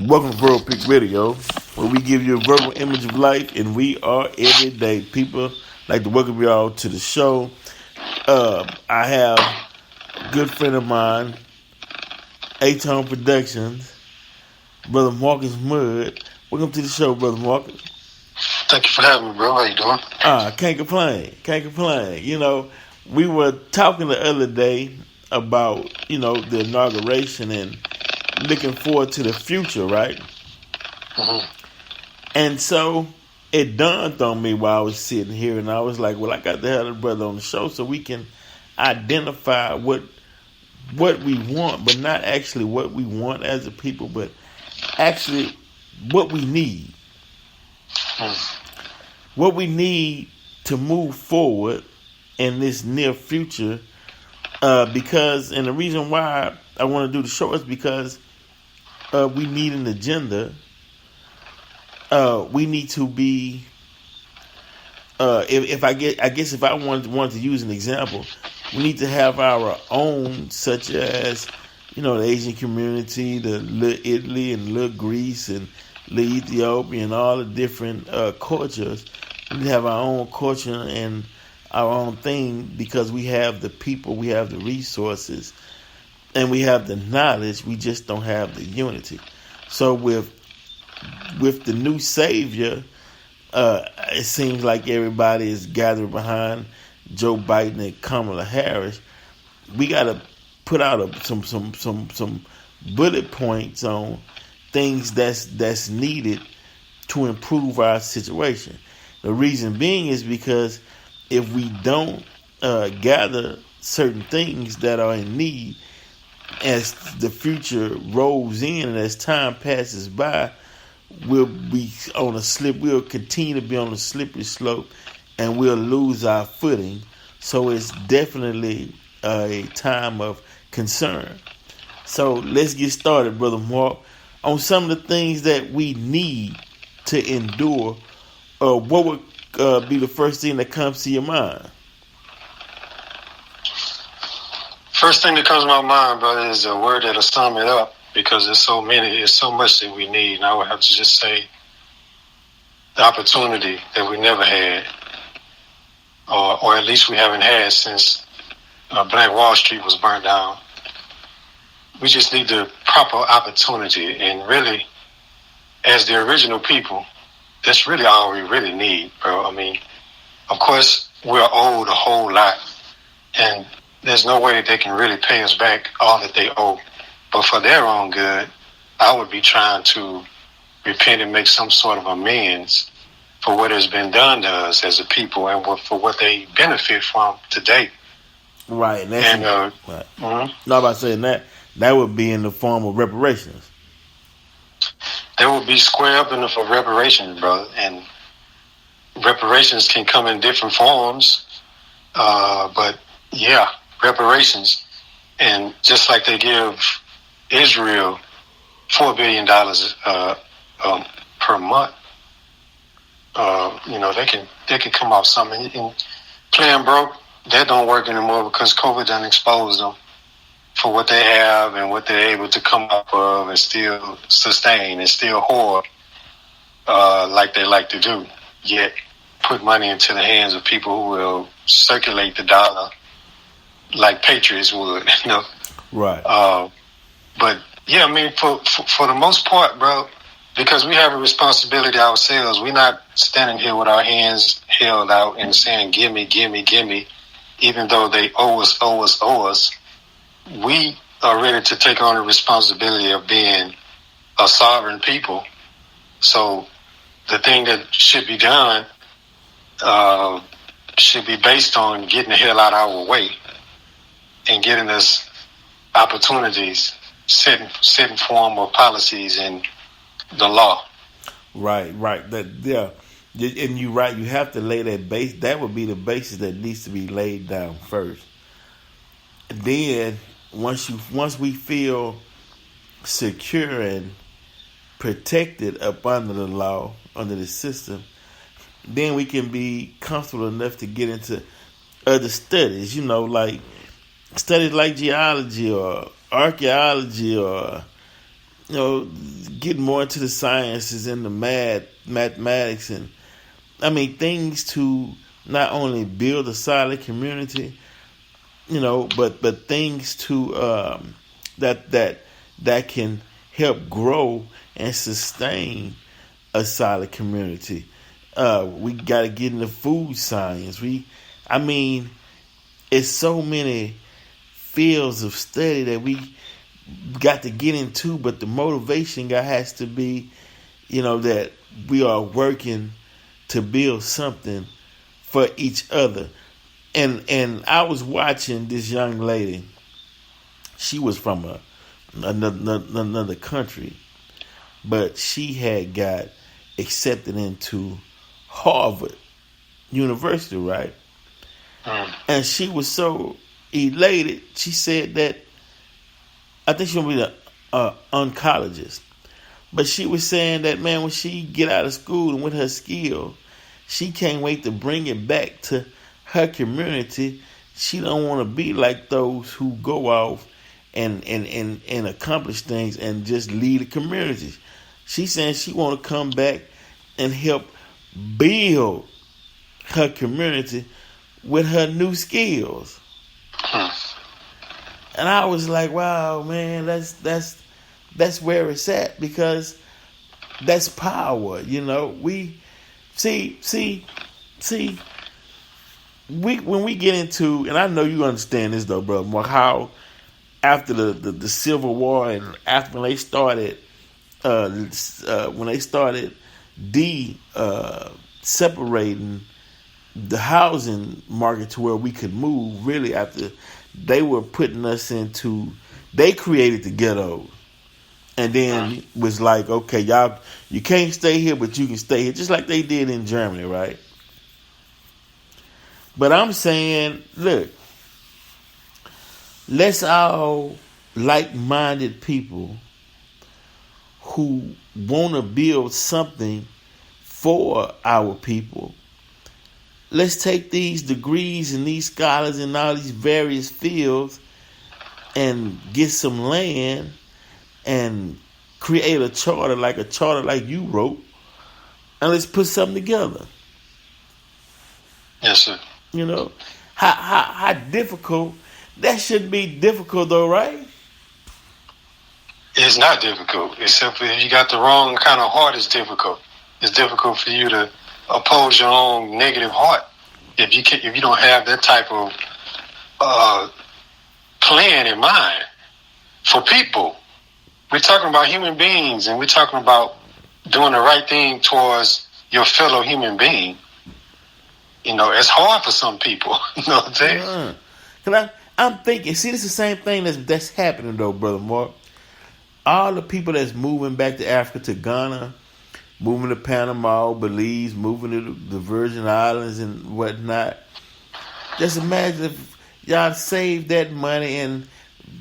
Welcome to Verbal Pick Radio, where we give you a verbal image of life, and we are everyday people. I'd like to welcome you all to the show. I have a good friend of mine, A-Tone Productions, Brother Marcus Muhd. Welcome to the show, Brother Marcus. Thank you for having me, bro. How you doing? Can't complain. Can't complain. You know, we were talking the other day about, the inauguration and looking forward to the future, right? Mm-hmm. And so it dawned on me while I was sitting here, and I was like, well, I got to have the brother on the show so we can identify what we want, but not actually what we want as a people, but actually what we need. What we need to move forward in this near future, because, and the reason why I want to do the show is because we need an agenda. We need to be. If I guess if I wanted to use an example, we need to have our own, such as the Asian community, the little Italy and little Greece and little Ethiopia and all the different cultures. We need to have our own culture and our own thing because we have the people, we have the resources, and we have the knowledge. We just don't have the unity. So with the new savior, it seems like everybody is gathered behind Joe Biden and Kamala-Harris. We got to put out some bullet points on things that's needed to improve our situation. The reason being is because if we don't gather certain things that are in need, as the future rolls in and as time passes by, we'll continue to be on a slippery slope, and we'll lose our footing. So it's definitely a time of concern. So let's get started, Brother Mark, on some of the things that we need to endure. What would be the first thing that comes to your mind? First thing that comes to my mind, brother, is a word that'll sum it up because there's so much that we need. And I would have to just say the opportunity that we never had, or at least we haven't had since Black Wall Street was burnt down. We just need the proper opportunity, and really, as the original people, that's really all we really need, bro. I mean, of course, we're owed a whole lot, and there's no way they can really pay us back all that they owe. But for their own good, I would be trying to repent and make some sort of amends for what has been done to us as a people and for what they benefit from today. Right. Right. Mm-hmm. Not about saying that would be in the form of reparations. There would be square up in the for reparations, brother. And reparations can come in different forms. But yeah, reparations. And just like they give Israel $4 billion per month, they can come off something. And playing broke, that don't work anymore because COVID done exposed them for what they have and what they're able to come up of and still sustain and still hoard like they like to do. Yet put money into the hands of people who will circulate the dollar like patriots would, Right. But yeah, I mean, for the most part, bro, because we have a responsibility ourselves. We're not standing here with our hands held out and saying, gimme, gimme, gimme, even though they owe us. We are ready to take on the responsibility of being a sovereign people. So the thing that should be done should be based on getting the hell out of our way and getting us opportunities, setting form of policies in the law. Right. And you're right. You have to lay that base. That would be the basis that needs to be laid down first. And then once we feel secure and protected up under the law, under the system, then we can be comfortable enough to get into other studies. Like studies like geology or archaeology or you know, getting more into the sciences and the mathematics, and I mean things to not only build a solid community, you know, but things to that can help grow and sustain a solid community. We got to get into food science. I mean, it's so many fields of study that we got to get into, but the motivation has to be, you know, that we are working to build something for each other. And I was watching this young lady. She was from another country, but she had got accepted into Harvard University, right? And she was so elated. She said that I think she's gonna be the oncologist, but she was saying that, man, when she get out of school and with her skill, she can't wait to bring it back to her community. She don't want to be like those who go off and accomplish things and just lead the communities. She's saying she want to come back and help build her community with her new skills. And I was like, wow, man, that's where it's at, because that's power, you know. We see when we get into, and I know you understand this though, brother, how after the Civil War and after when they started separating the housing market to where we could move, really after they were putting us into, they created the ghettos, and then was like, okay, y'all, you can't stay here, but you can stay here, just like they did in Germany, right? But I'm saying, look, let's all like-minded people who want to build something for our people. Let's take these degrees and these scholars in all these various fields and get some land and create a charter like you wrote, and let's put something together. Yes, sir. You know, how difficult? That shouldn't be difficult though, right? It's not difficult, except if you got the wrong kind of heart, it's difficult. It's difficult for you to oppose your own negative heart if you don't have that type of plan in mind for people. We're talking about human beings, and we're talking about doing the right thing towards your fellow human being. You know, it's hard for some people. You know what I'm saying? Cause I'm thinking, see, this is the same thing that's happening though, Brother Mark. All the people that's moving back to Africa, to Ghana, moving to Panama, Belize, moving to the Virgin Islands and whatnot. Just imagine if y'all saved that money and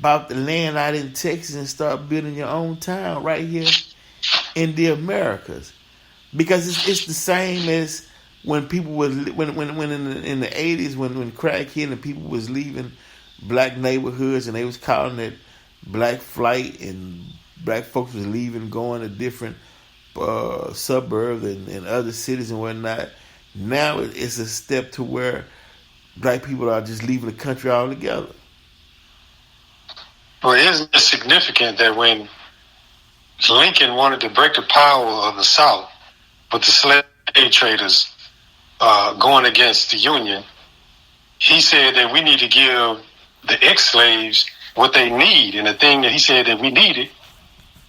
bought the land out in Texas and start building your own town right here in the Americas. Because it's the same as when people was when in the 80s when crack hit and people was leaving black neighborhoods and they was calling it black flight, and black folks was leaving, going to different suburbs and other cities and whatnot. Now it's a step to where black people are just leaving the country altogether. Well, isn't it significant that when Lincoln wanted to break the power of the South with the slave traders going against the Union, he said that we need to give the ex-slaves what they need. And the thing that he said that we needed,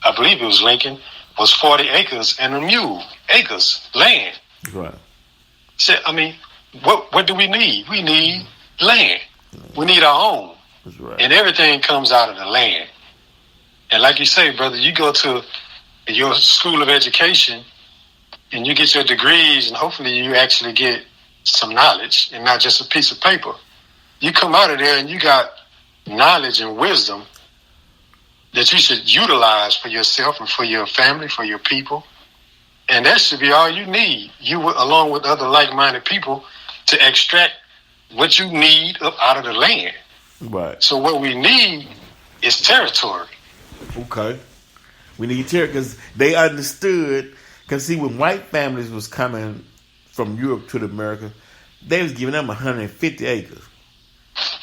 I believe it was Lincoln, was 40 acres and a mule, acres, land. Right. So, I mean, what do we need? We need land. We need our own. That's right. And everything comes out of the land. And like you say, brother, you go to your school of education and you get your degrees, and hopefully you actually get some knowledge and not just a piece of paper. You come out of there and you got knowledge and wisdom that you should utilize for yourself and for your family, for your people. And that should be all you need. You, along with other like-minded people, to extract what you need up out of the land. Right. So what we need is territory. Okay. We need territory because they understood. Because see, when white families was coming from Europe to the America, they was giving them 150 acres.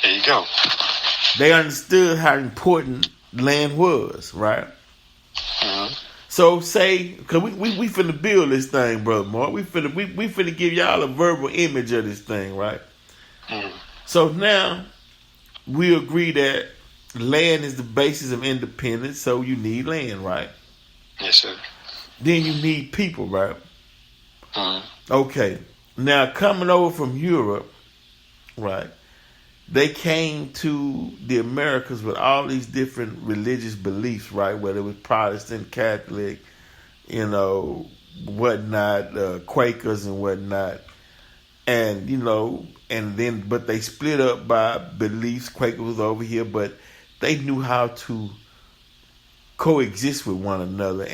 There you go. They understood how important land was, right? Mm-hmm. So say, because we finna build this thing, brother Mark. We finna give y'all a verbal image of this thing, right? Mm-hmm. So now we agree that land is the basis of independence, so you need land, right? Yes, sir. Then you need people, right? Mm-hmm. Okay. Now coming over from Europe, right? They came to the Americas with all these different religious beliefs, right? Whether it was Protestant, Catholic, whatnot, Quakers and whatnot. And, but they split up by beliefs. Quaker was over here, but they knew how to coexist with one another.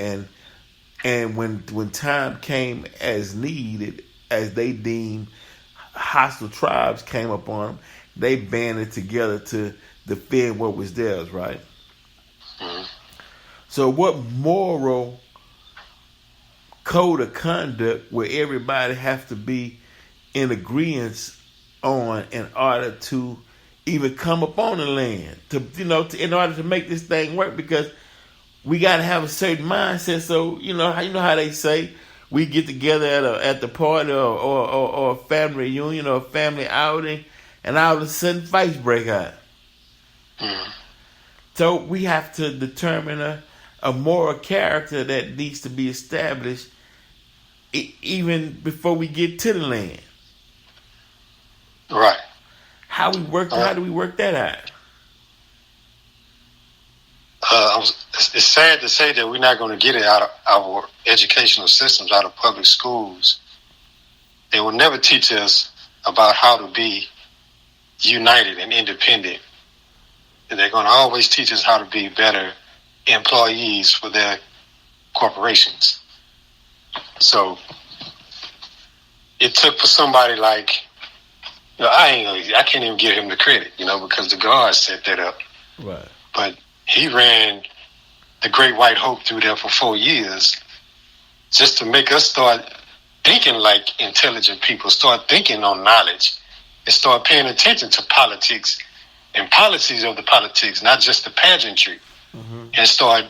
And when time came as needed, as they deemed hostile tribes came upon them, they banded together to defend what was theirs, right? Mm-hmm. So what moral code of conduct where everybody have to be in agreement on in order to even come upon the land, in order to make this thing work? Because we got to have a certain mindset. So how they say we get together at the party or a family reunion or a family outing, and all of a sudden fights break out. Mm-hmm. So we have to determine a moral character that needs to be established even before we get to the land. Right. How do we work that out? It's sad to say that we're not going to get it out of our educational systems, out of public schools. They will never teach us about how to be united and independent. And they're going to always teach us how to be better employees for their corporations. So it took for somebody like, I can't even give him the credit, because the guards set that up. Right. But he ran the Great White Hope through there for 4 years just to make us start thinking like intelligent people, start thinking on knowledge, and start paying attention to politics and policies of the politics, not just the pageantry, mm-hmm. and start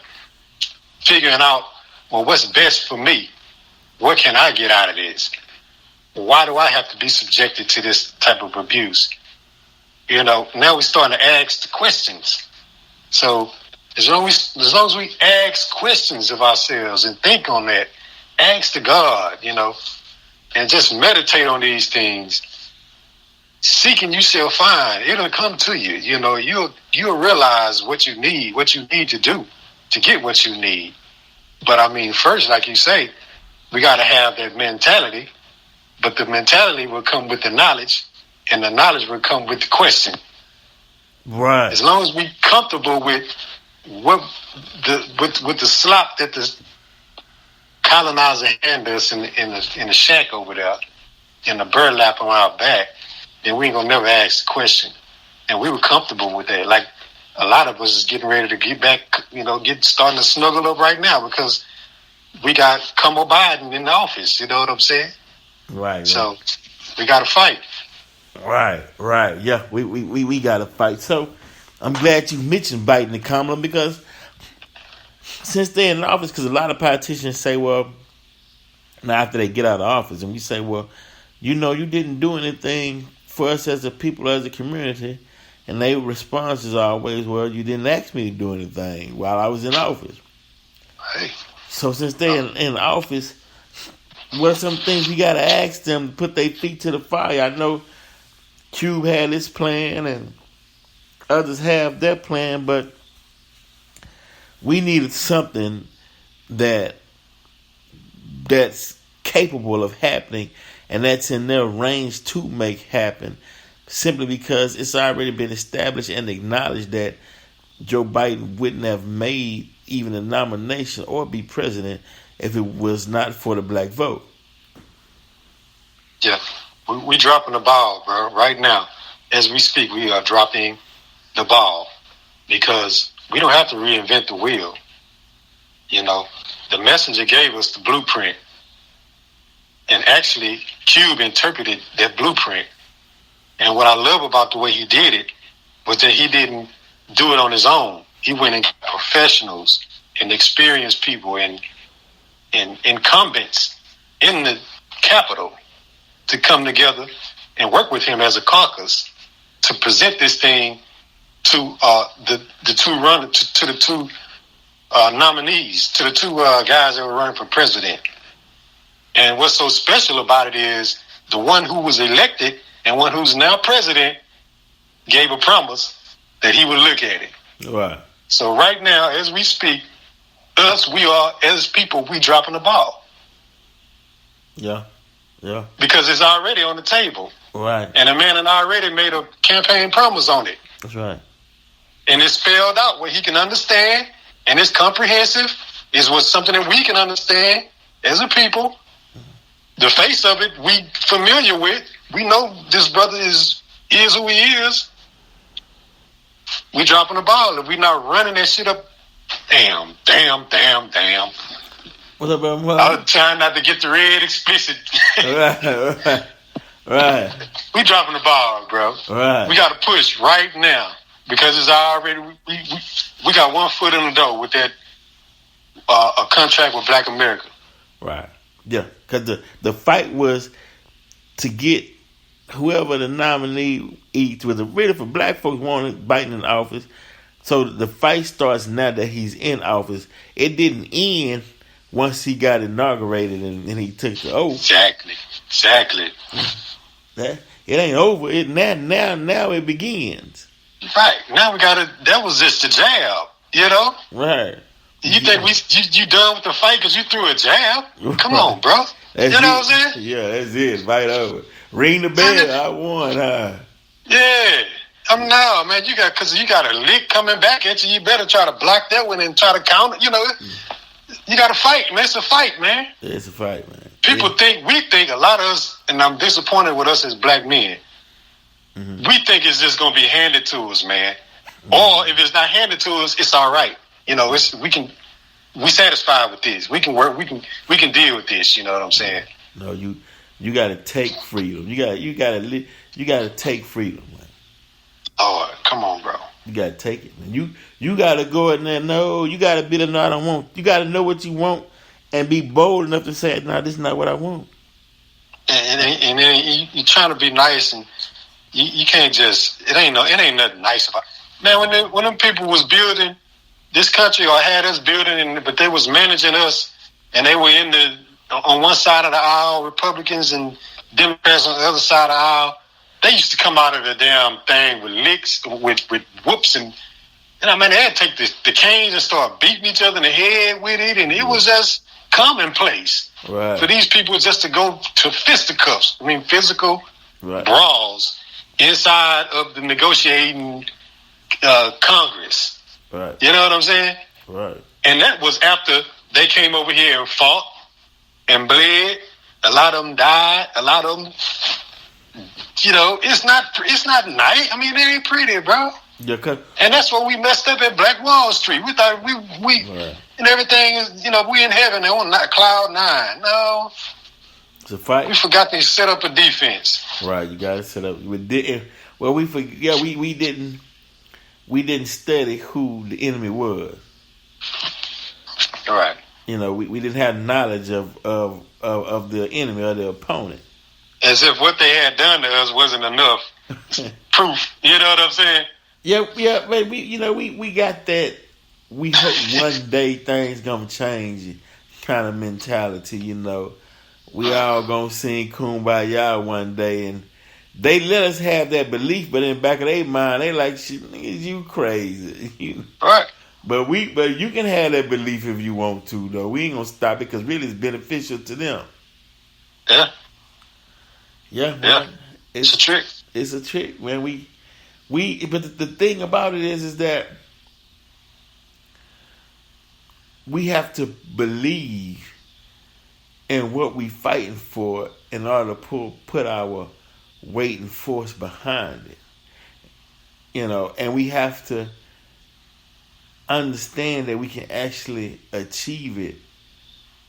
figuring out, well, what's best for me? What can I get out of this? Why do I have to be subjected to this type of abuse? Now we're starting to ask the questions. So as long as we ask questions of ourselves and think on that, ask the God, and just meditate on these things, seeking you shall find. It'll come to you. You'll realize what you need to do to get what you need. But first, like you say, we got to have that mentality. But the mentality will come with the knowledge, and the knowledge will come with the question. Right. As long as we're comfortable with with the slop that the colonizer handed us in the shack over there, in the burlap on our back, then we ain't gonna never ask the question. And we were comfortable with that. Like a lot of us is getting ready to get back, starting to snuggle up right now because we got Kamala Biden in the office. You know what I'm saying? Right. So we got to fight. Right. Yeah, we got to fight. So I'm glad you mentioned Biden and Kamala, because since they're in office, because a lot of politicians say, well, now after they get out of office, and we say, well, you didn't do anything for us as a people, as a community, and their response is always, well, you didn't ask me to do anything while I was in office. Hey. So since they're in office, what are some things we got to ask them to put their feet to the fire? I know Cube had his plan and others have their plan, but we needed something that's capable of happening, and that's in their range to make happen, simply because it's already been established and acknowledged that Joe Biden wouldn't have made even a nomination or be president if it was not for the black vote. Yeah, we dropping the ball, bro. Right now, as we speak, we are dropping the ball because we don't have to reinvent the wheel. You know, the messenger gave us the blueprint, and actually, Cube interpreted that blueprint. And what I love about the way he did it was that he didn't do it on his own. He went and got professionals and experienced people and incumbents in the Capitol to come together and work with him as a caucus to present this thing to the two nominees, to the two guys that were running for president. And what's so special about it is the one who was elected and one who's now president gave a promise that he would look at it. Right. So right now, as we speak, we are, as people, we dropping the ball. Yeah. Yeah. Because it's already on the table. Right. And the man had already made a campaign promise on it. That's right. And it's spelled out where he can understand, and it's comprehensive. It's what something that we can understand as a people. The face of it, we familiar with. We know this brother is who he is. We dropping the ball. If we not running that shit up, damn. What's up, bro? I'm trying not to get the red explicit. Right. We dropping the ball, bro. Right. We got to push right now because it's already we got one foot in the door with that a contract with Black America. Right. Yeah, because the fight was to get whoever the nominee was really for black folks wanted Biden in office. So the fight starts now that he's in office. It didn't end once he got inaugurated and he took the oath. Exactly. It ain't over. Now it begins. Right. Now we gotta. That was just a jab, you know. Right. You think you done with the fight because you threw a jab? Come on, bro. That's you know what it. I'm saying? Yeah, that's it. Fight over. Ring the bell. I won. Yeah. No, man. You got a lick coming back at you. You better try to block that one and try to counter. You know, you got to fight, man. It's a fight, man. It's a fight, man. We think a lot of us, and I'm disappointed with us as black men. Mm-hmm. We think it's just gonna be handed to us, man. Mm-hmm. Or if it's not handed to us, it's all right. You know, we satisfied with this. We can work. We can deal with this. You know what I'm saying? No, you got to take freedom. You got to take freedom, man. Oh, come on, bro. You got to take it, man. You got to go in there. No, you got to be the no, I don't want. You got to know what you want and be bold enough to say, no, this is not what I want. And then you trying to be nice, and you can't just. It ain't nothing nice about it. Man, when them people was building this country or had us building, but they was managing us, and they were on one side of the aisle, Republicans and Democrats on the other side of the aisle. They used to come out of the damn thing with licks, with whoops, and I mean, they'd take the canes and start beating each other in the head with it, and it was just commonplace for these people just to go to fisticuffs. I mean, physical brawls inside of the negotiating Congress. Right. You know what I'm saying? Right. And that was after they came over here and fought and bled. A lot of them died. A lot of them, you know, it's not nice. I mean, it ain't pretty, bro. Yeah, and that's what we messed up at Black Wall Street. We thought we and everything is, you know, we in heaven on cloud nine. No. It's a fight. We forgot to set up a defense. Right, you got to set up. We didn't. Well, we didn't study who the enemy was. Right. You know, we didn't have knowledge of the enemy or the opponent. As if what they had done to us wasn't enough proof. You know what I'm saying? Yeah, but we got that. We hope one day things gonna change kind of mentality. You know, we all gonna sing Kumbaya one day, and they let us have that belief, but in the back of their mind, they like, shit, niggas, you crazy. Right. But you can have that belief if you want to, though. We ain't gonna stop it because really it's beneficial to them. Yeah. Yeah. Yeah. It's a trick. It's a trick, man. But the thing about it is that we have to believe in what we fighting for in order to put our weight and force behind it. You know, and we have to understand that we can actually achieve it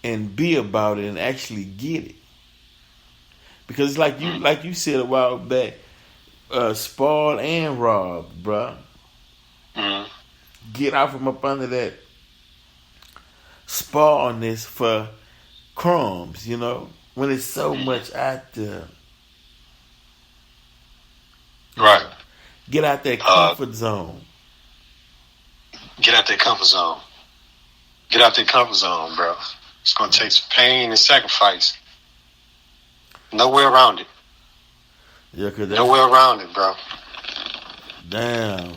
and be about it and actually get it. Because it's like you said a while back, spoil and rob, bruh. Get out from up under that spoilness for crumbs, when there's so much out there. Right. Get out that comfort zone. Get out that comfort zone. Get out that comfort zone, bro. It's going to take some pain and sacrifice. Nowhere around it. Yeah, nowhere around it, bro. Damn.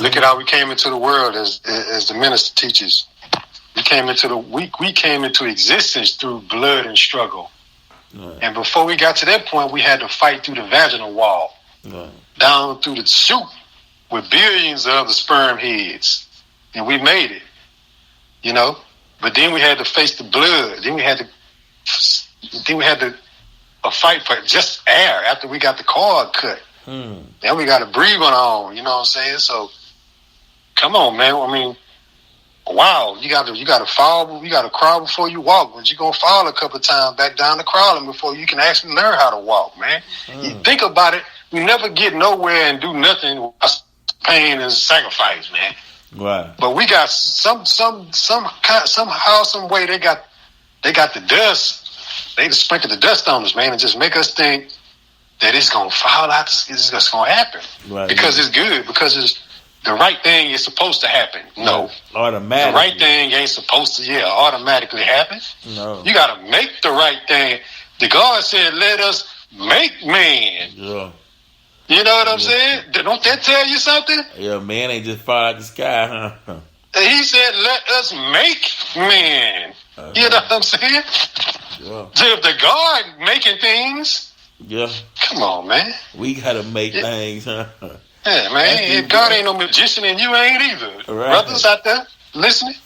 Look at how we came into the world as the minister teaches. We came into existence through blood and struggle. Right. And before we got to that point, we had to fight through the vaginal wall. Right. Down through the chute with billions of other sperm heads. And we made it. But then we had to face the blood. Then we had to fight for just air after we got the cord cut. Then we got to breathe on our own. You know what I'm saying? So, come on, man. I mean, wow, you got to fall. You got to crawl before you walk. But you're gonna fall a couple of times back down to crawling before you can actually learn how to walk, man. You think about it. We never get nowhere and do nothing without pain and sacrifice, man. Right. But we got somehow, some way they got the dust. They just sprinkle the dust on us, man, and just make us think that it's gonna fall out. It's just gonna happen, right, because it's good, because it's the right thing is supposed to happen. No, automatically. The right thing ain't supposed to, automatically happen. No, you gotta make the right thing. The God said, "Let us make man." Yeah. You know what I'm saying? Don't that tell you something? Yeah, man ain't just fall out the sky, huh? He said, "Let us make man." You know what I'm saying? Yeah. So if the God making things, come on, man. We gotta make things, huh? Yeah, man. God ain't no magician, and you ain't either. Right. Brothers out there listening,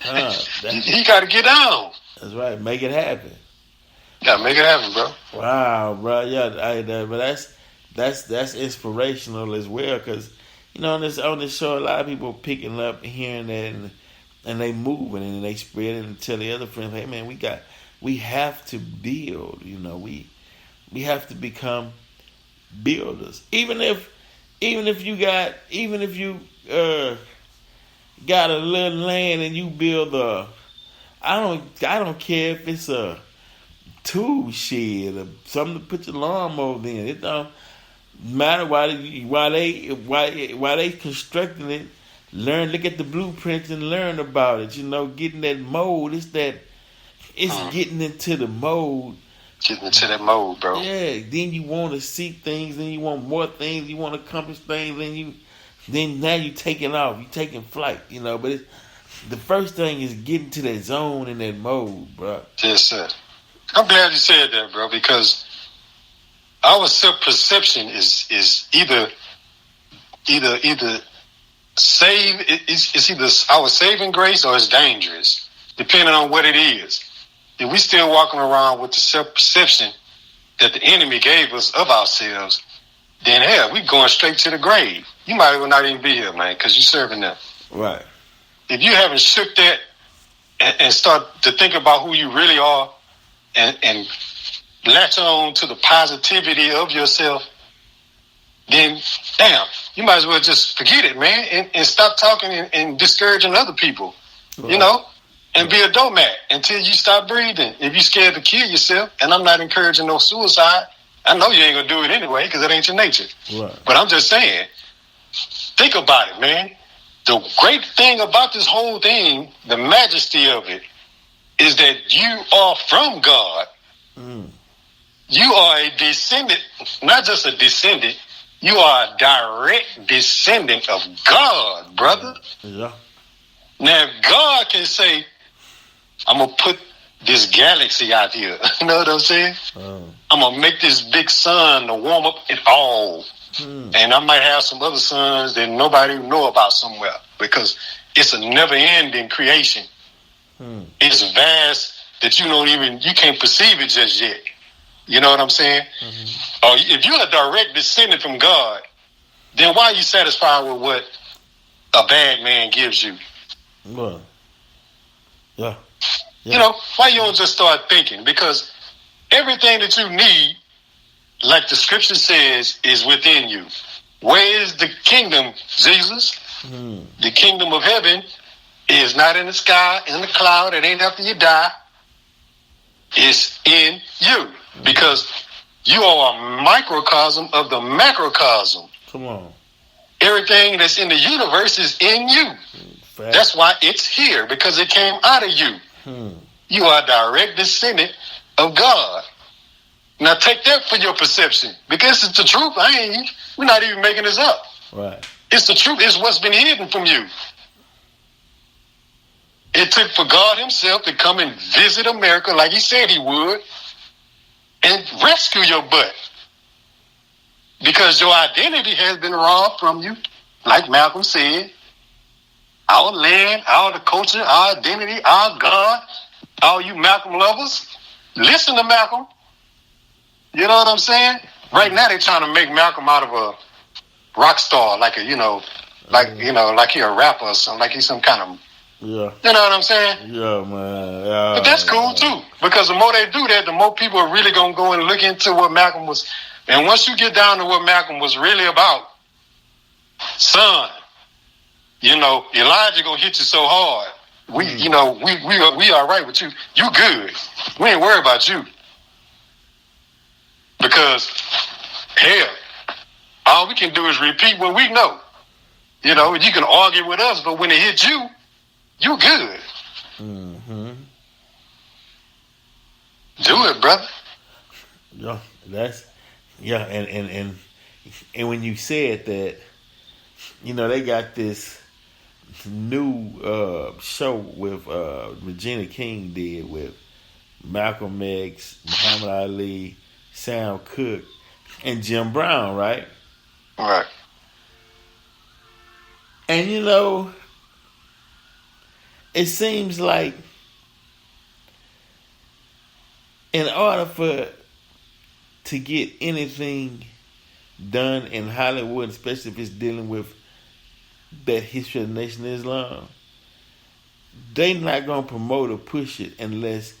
he got to get down. That's right. Make it happen. Gotta make it happen, bro. Wow, bro. Yeah, but that's inspirational as well, because on this show, a lot of people picking up, hearing that, and they moving and they spread it and tell the other friends, hey man, we have to build. We have to become builders. Even if you got a little land and you build I don't care if it's a tool shed or something to put your lawnmower in. It don't matter why they constructing it. Look at the blueprints and learn about it. Getting that mold. It's getting into the mold. Getting into that mode, bro. Yeah. Then you want to see things. Then you want more things. You want to accomplish things. Then now you taking off. You taking flight. But the first thing is getting to that zone and that mode, bro. Yes, sir. I'm glad you said that, bro, because our self-perception is either save. It's either our saving grace or it's dangerous, depending on what it is. If we still walking around with the self-perception that the enemy gave us of ourselves, then hell, we going straight to the grave. You might as well not even be here, man, because you're serving them. Right. If you haven't shook that and start to think about who you really are and latch on to the positivity of yourself, then, damn, you might as well just forget it, man, and stop talking and discouraging other people, right. And be a doormat until you stop breathing. If you're scared to kill yourself, and I'm not encouraging no suicide, I know you ain't going to do it anyway because it ain't your nature. Right. But I'm just saying, think about it, man. The great thing about this whole thing, the majesty of it, is that you are from God. You are a descendant, not just a descendant, you are a direct descendant of God, brother. Yeah. Now, if God can say, I'm going to put this galaxy out here, you know what I'm saying? I'm going to make this big sun to warm up it all. And I might have some other suns that nobody even know about somewhere, because it's a never-ending creation. It's vast that you can't perceive it just yet. You know what I'm saying? Or if you're a direct descendant from God, then why are you satisfied with what a bad man gives you? Well, yeah, You yeah. know, why you don't just start thinking? Because everything that you need, like the scripture says, is within you. Where is the kingdom, Jesus? Hmm. The kingdom of heaven is not in the sky, in the cloud. It ain't after you die. It's in you. Because you are a microcosm of the macrocosm. Come on. Everything that's in the universe is in you. Fact. That's why it's here, because it came out of you. Hmm. You are a direct descendant of God. Now take that for your perception, because it's the truth. We're not even making this up. Right. It's the truth. It's what's been hidden from you. It took for God himself to come and visit America like he said he would and rescue your butt. Because your identity has been robbed from you, like Malcolm said. Our land, our culture, our identity, our God, all you Malcolm lovers, listen to Malcolm. You know what I'm saying? Right now they're trying to make Malcolm out of a rock star, like he a rapper or something, like he's some kind of, Yeah. you know what I'm saying? Yeah, man. Yeah. But that's cool too, because the more they do that, the more people are really gonna go and look into what Malcolm was. And once you get down to what Malcolm was really about, son, Elijah gonna hit you so hard. We all right with you. You good. We ain't worried about you. Because, hell, all we can do is repeat what we know. You can argue with us, but when it hits you, you good. Mm-hmm. Do it, brother. Yeah, and when you said that, they got this new show with Regina King did with Malcolm X, Muhammad Ali, Sam Cooke, and Jim Brown, right? Right. And it seems like in order to get anything done in Hollywood, especially if it's dealing with that history of the Nation of Islam, they not gonna promote or push it unless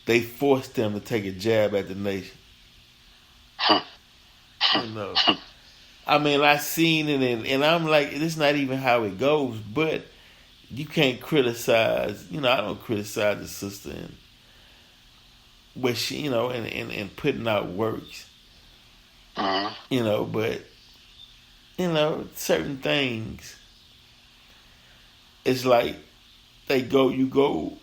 they force them to take a jab at the nation. I mean, I seen it, and I'm like, this is not even how it goes. But you can't criticize. I don't criticize the sister and where she, and putting out works. But certain things, it's like you go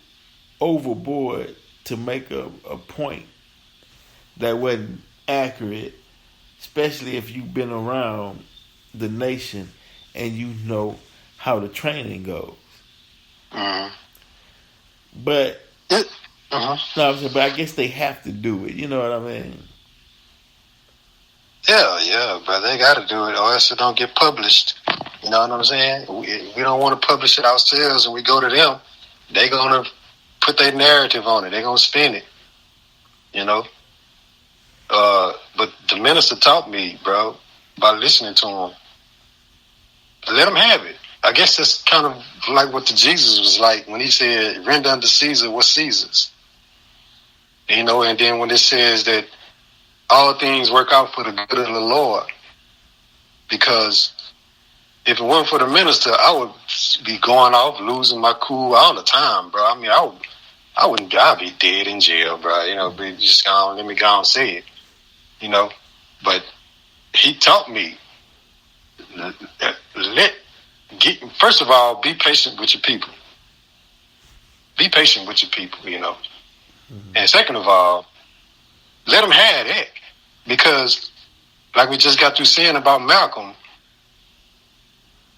overboard to make a point that wasn't accurate, especially if you've been around the nation and you know how the training goes. But but I guess they have to do it. You know what I mean? Yeah, but they got to do it, or else it don't get published. You know what I'm saying? We don't want to publish it ourselves, and we go to them. They gonna put their narrative on it. They gonna spin it. But the minister taught me, bro, by listening to him. Let them have it. I guess that's kind of like what the Jesus was like when he said, "Render unto Caesar what's Caesar's." And then when it says that all things work out for the good of the Lord, because if it weren't for the minister, I would be going off, losing my cool all the time, bro. I mean, I'd be dead in jail, bro. But just let me go and say it, But he taught me, first of all, be patient with your people. Be patient with your people, And second of all, let them have that. Because, like we just got through saying about Malcolm,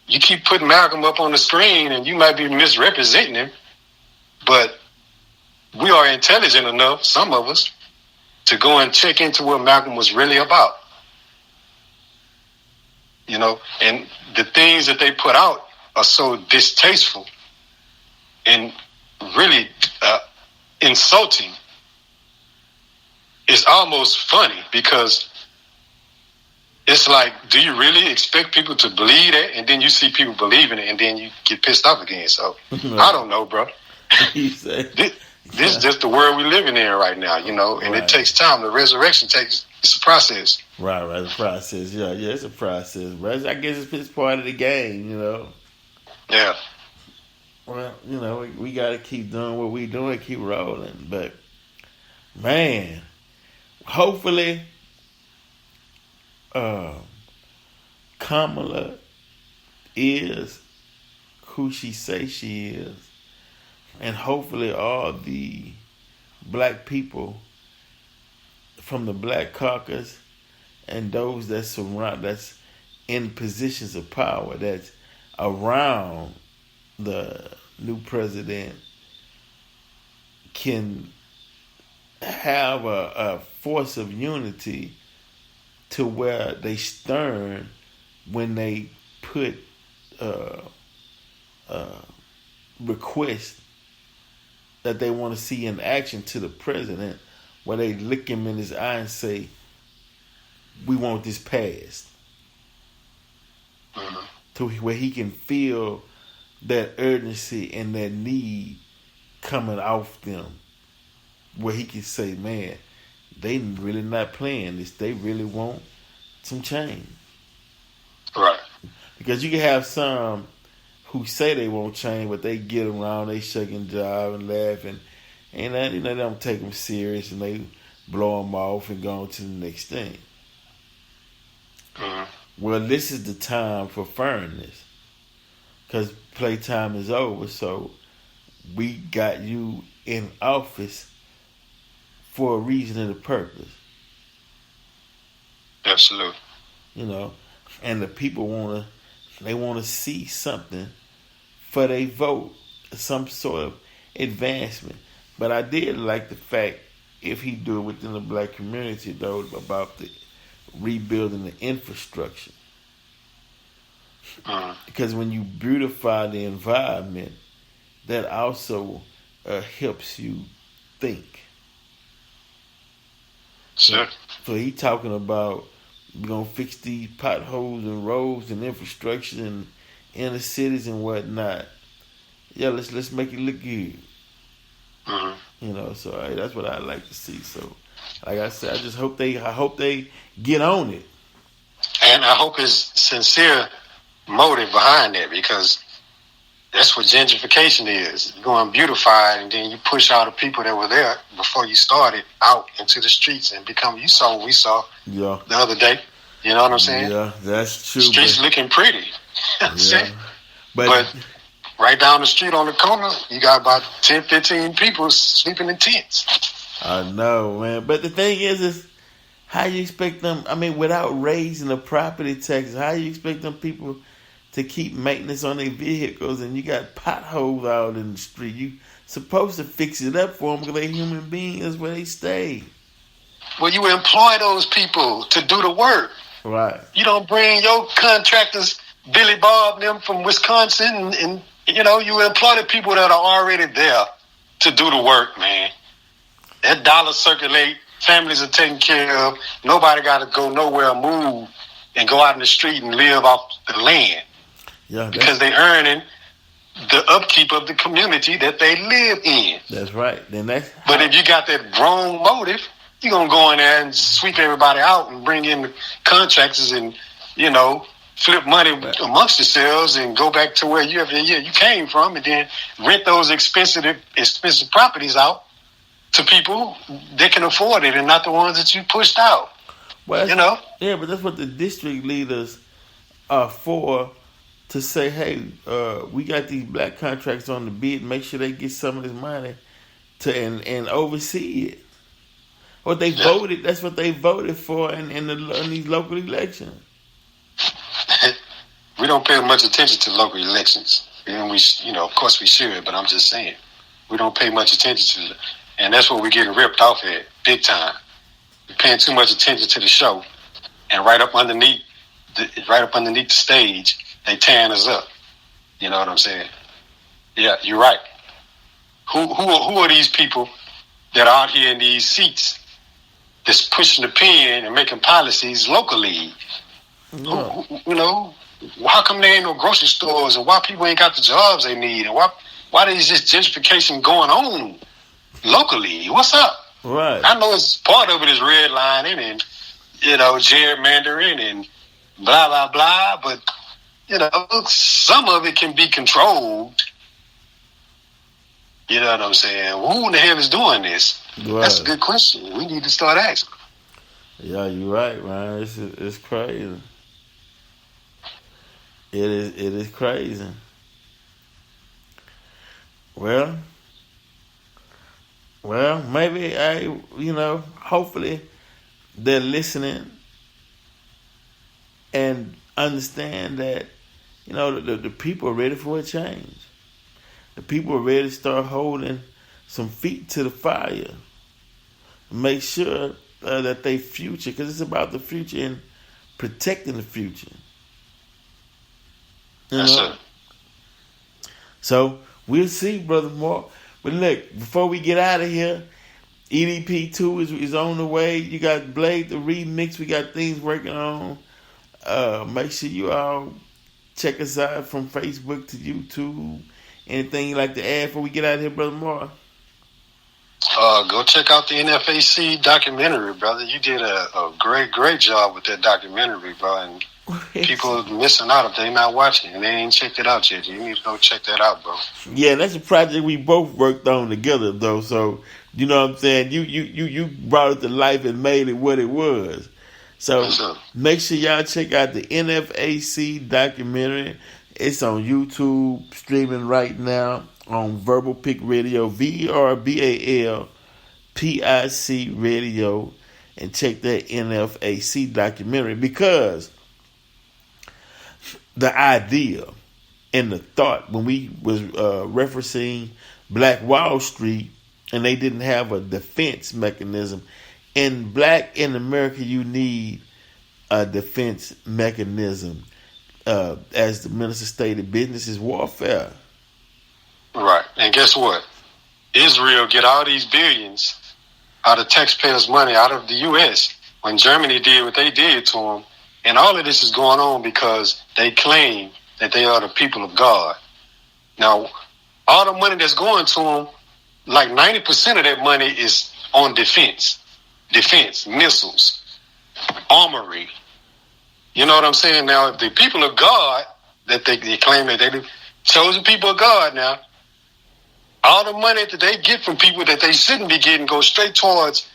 you keep putting Malcolm up on the screen and you might be misrepresenting him, but we are intelligent enough, some of us, to go and check into what Malcolm was really about. And the things that they put out are so distasteful and really insulting. It's almost funny because it's like, do you really expect people to believe that? And then you see people believing it, and then you get pissed off again. So I don't know, bro. You say, This is just the world we're living in right now, and it takes time. The resurrection it's a process. Right, the process. Yeah, it's a process. But I guess it's part of the game, Yeah. Well, we got to keep doing what we doing, keep rolling. But, man, hopefully Kamala is who she say she is. And hopefully all the black people from the Black Caucus and those that's in positions of power, that's around the new president, can have a force of unity to where they stern when they put requests that they want to see in action to the president, where they look him in his eye and say, we want this passed. Mm-hmm. To where he can feel that urgency and that need coming off them, where he can say, man, they really not playing this. They really want some change. Right. Because you can have some who say they won't change, but they get around, they shaking jive and laughing, and they don't take them serious, and they blow them off and go on to the next thing. Mm-hmm. Well, this is the time for fairness, because playtime is over, so we got you in office for a reason and a purpose. Absolutely. And the people want to see something for their vote, some sort of advancement. But I did like the fact, if he do it within the black community, though, about the rebuilding the infrastructure. Because when you beautify the environment, that also helps you think. Sure. So he talking about, we're going to fix these potholes and roads and infrastructure and inner cities and whatnot. Yeah, let's make it look good. Mm-hmm. So that's what I like to see. So, like I said, I hope they get on it. And I hope it's sincere motive behind that, because that's what gentrification is. You go and beautify it, and then you push all the people that were there before you started out into the streets and we saw the other day. You know what I'm saying? Yeah, that's true. Streets looking pretty. Yeah. But right down the street on the corner, you got about 10, 15 people sleeping in tents. I know, man. But the thing is how you expect them, without raising the property taxes, how you expect them people to keep maintenance on their vehicles, and you got potholes out in the street? You supposed to fix it up for them, because they're human beings. That's where they stay. Well, you employ those people to do the work. Right. You don't bring your contractors, Billy Bob, them from Wisconsin, and you employ the people that are already there to do the work, man. That dollar circulate, families are taken care of. Nobody got to go nowhere, move, and go out in the street and live off the land. Yeah, because they're earning the upkeep of the community that they live in. That's right. But if you got that wrong motive, you're going to go in there and sweep everybody out and bring in the contractors and, flip money amongst yourselves and go back to where you came from, and then rent those expensive properties out to people that can afford it and not the ones that you pushed out. Well, yeah, but that's what the district leaders are for, to say, hey, we got these black contracts on the bid, make sure they get some of this money and oversee it. What they voted, that's what they voted for in these local elections. We don't pay much attention to local elections. And we, of course we should, but I'm just saying, we don't pay much attention to it. And that's what we're getting ripped off at, big time. We're paying too much attention to the show. And right up underneath the stage, they tearing us up. You know what I'm saying? Yeah, you're right. Who are these people that are out here in these seats that's pushing the pen and making policies locally? No. You know, how come there ain't no grocery stores, and why people ain't got the jobs they need, and why there's this gentrification going on locally? What's up? Right. I know it's part of it is redlining and gerrymandering and blah blah blah, but some of it can be controlled. You know what I'm saying? Who in the hell is doing this? Right. That's a good question. We need to start asking. Yeah, you're right, man. It's crazy. It is crazy. Well, maybe hopefully they're listening and understand that, the people are ready for a change. The people are ready to start holding some feet to the fire. Make sure that they future, because it's about the future and protecting the future. Yes, sir. So we'll see, Brother Mark. But look, before we get out of here, EDP 2 is on the way. You got Blade the remix. We got things working on. Make sure you all check us out from Facebook to YouTube. Anything you like to add before we get out of here, Brother Mark? Go check out the NFAC documentary, brother. You did a great job with that documentary, bro. And people are missing out if they're not watching and they ain't checked it out yet. You need to go check that out, bro. Yeah, that's a project we both worked on together, though. So you know what I'm saying. You brought it to life and made it what it was. So make sure y'all check out the NFAC documentary. It's on YouTube, streaming right now on Verbal Pick Radio, VERBALPIC Radio, and check that NFAC documentary, because the idea and the thought when we was referencing Black Wall Street, and they didn't have a defense mechanism. In America, you need a defense mechanism. As the minister stated, business is warfare. Right. And guess what? Israel get all these billions out of taxpayers' money out of the U.S. when Germany did what they did to them. And all of this is going on because they claim that they are the people of God. Now, all the money that's going to them, like 90% of that money is on defense, missiles, armory. You know what I'm saying? Now, if the people of God, that they claim that they're the chosen people of God now, all the money that they get from people that they shouldn't be getting goes straight towards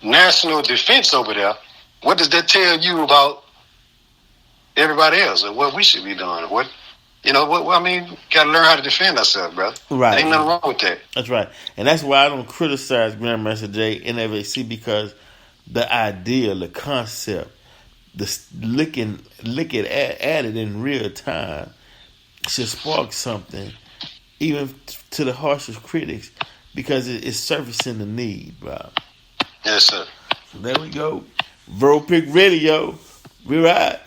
national defense over there. What does that tell you about everybody else and what we should be doing? I mean, got to learn how to defend ourselves, brother. Right. Ain't nothing wrong with that. That's right. And that's why I don't criticize Grandmaster J, NFAC, because the idea, the concept, looking at it in real time should spark something, even to the harshest critics, because it's surfacing the need, bro. Yes, sir. So there we go. Verbal Pick Radio. We ride.